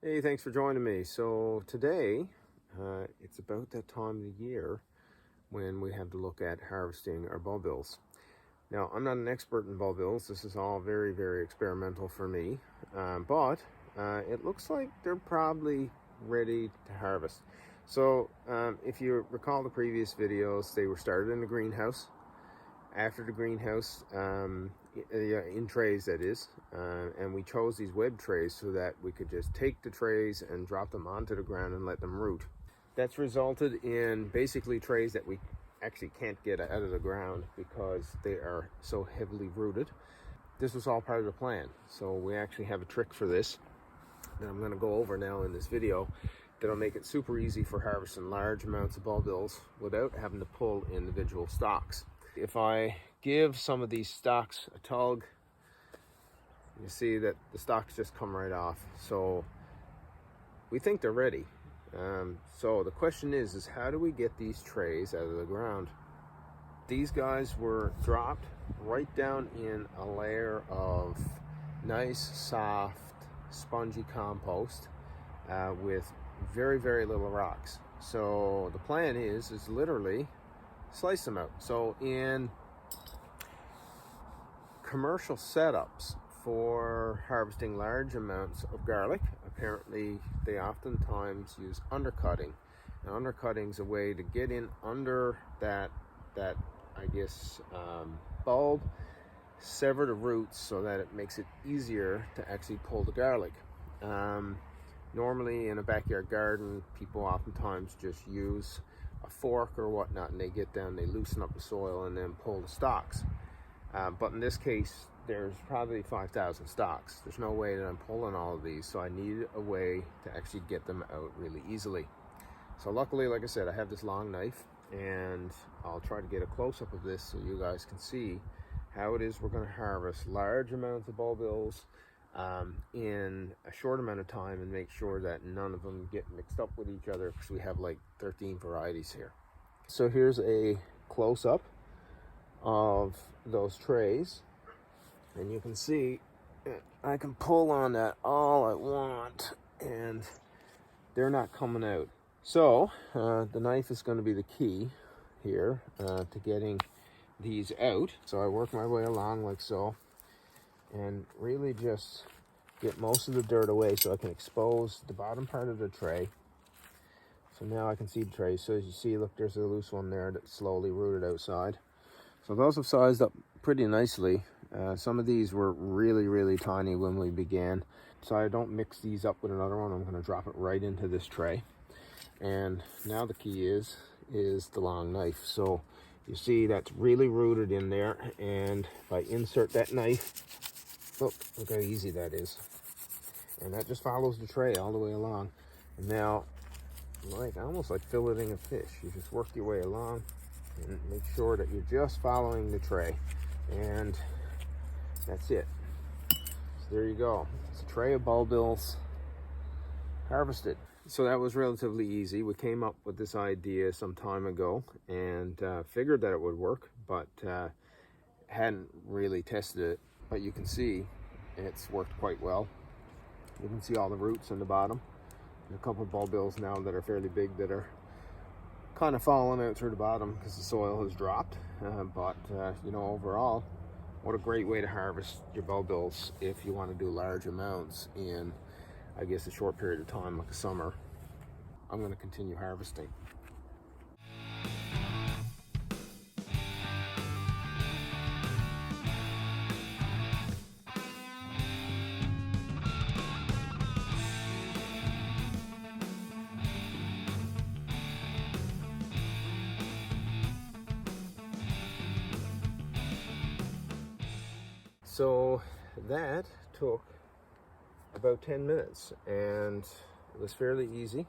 Hey, thanks for joining me. So today, it's about that time of the year when we have to look at harvesting our bulbils. Now, I'm not an expert in bulbils. This is all very, very experimental for me, but it looks like they're probably ready to harvest. So if you recall the previous videos, they were started in the greenhouse. After the greenhouse, in trays that is, and we chose these web trays so that we could just take the trays and drop them onto the ground and let them root. That's resulted in basically trays that we actually can't get out of the ground because they are so heavily rooted. This was all part of the plan, so we actually have a trick for this that I'm going to go over now in this video that'll make it super easy for harvesting large amounts of bulbils without having to pull individual stalks. If I give some of these stalks a tug, you see that the stalks just come right off. So we think they're ready. So the question is how do we get these trays out of the ground? These guys were dropped right down in a layer of nice, soft, spongy compost with very, very little rocks. So the plan is literally slice them out. So in commercial setups for harvesting large amounts of garlic, apparently they oftentimes use undercutting. Now, undercutting is a way to get in under that I guess bulb, sever the roots so that it makes it easier to actually pull the garlic. Normally in a backyard garden, people oftentimes just use a fork or whatnot, and they get down, they loosen up the soil and then pull the stalks. But in this case, there's probably 5,000 stalks. There's no way that I'm pulling all of these, so I need a way to actually get them out really easily. So luckily, like I said, I have this long knife, and I'll try to get a close-up of this so you guys can see how it is we're going to harvest large amounts of bulbils in a short amount of time and make sure that none of them get mixed up with each other, because we have like 13 varieties here. So here's a close-up of those trays, and you can see I can pull on that all I want and they're not coming out. So the knife is going to be the key here to getting these out. So I work my way along like so and really just get most of the dirt away so I can expose the bottom part of the tray. So now I can see the tray. So as you see, look, there's a loose one there that's slowly rooted outside. So those have sized up pretty nicely. Some of these were really, really tiny when we began. So I don't mix these up with another one. I'm going to drop it right into this tray. And now the key is the long knife. So you see that's really rooted in there. And if I insert that knife, look how easy that is. And that just follows the tray all the way along. And now, almost like filleting a fish, you just work your way along and make sure that you're just following the tray, and that's it. So there you go. It's a tray of bulbils harvested. So that was relatively easy. We came up with this idea some time ago and figured that it would work, but hadn't really tested it. But you can see it's worked quite well. You can see all the roots in the bottom, and a couple of bulbils now that are fairly big that are kind of falling out through the bottom because the soil has dropped. But you know, overall, what a great way to harvest your bulbils if you want to do large amounts in, I guess, a short period of time like a summer. I'm going to continue harvesting. So that took about 10 minutes and it was fairly easy,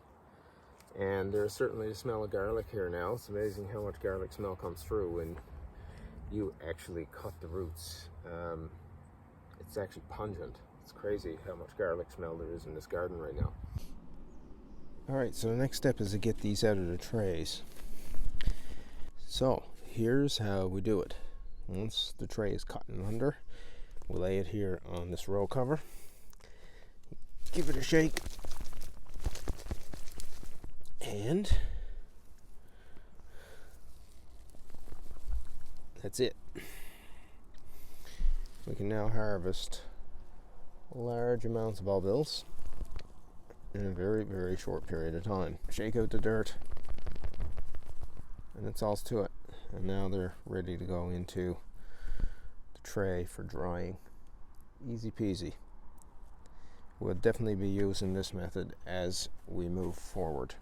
and there's certainly the smell of garlic here now. It's amazing how much garlic smell comes through when you actually cut the roots. It's actually pungent. It's crazy how much garlic smell there is in this garden right now. Alright, so the next step is to get these out of the trays. So here's how we do it. Once the tray is cut in under, we'll lay it here on this row cover, give it a shake, And that's it. We can now harvest large amounts of bulbils in a very, very short period of time. Shake out the dirt, and that's all to it. And now they're ready to go into the tray for drying. Easy peasy. We'll definitely be using this method as we move forward.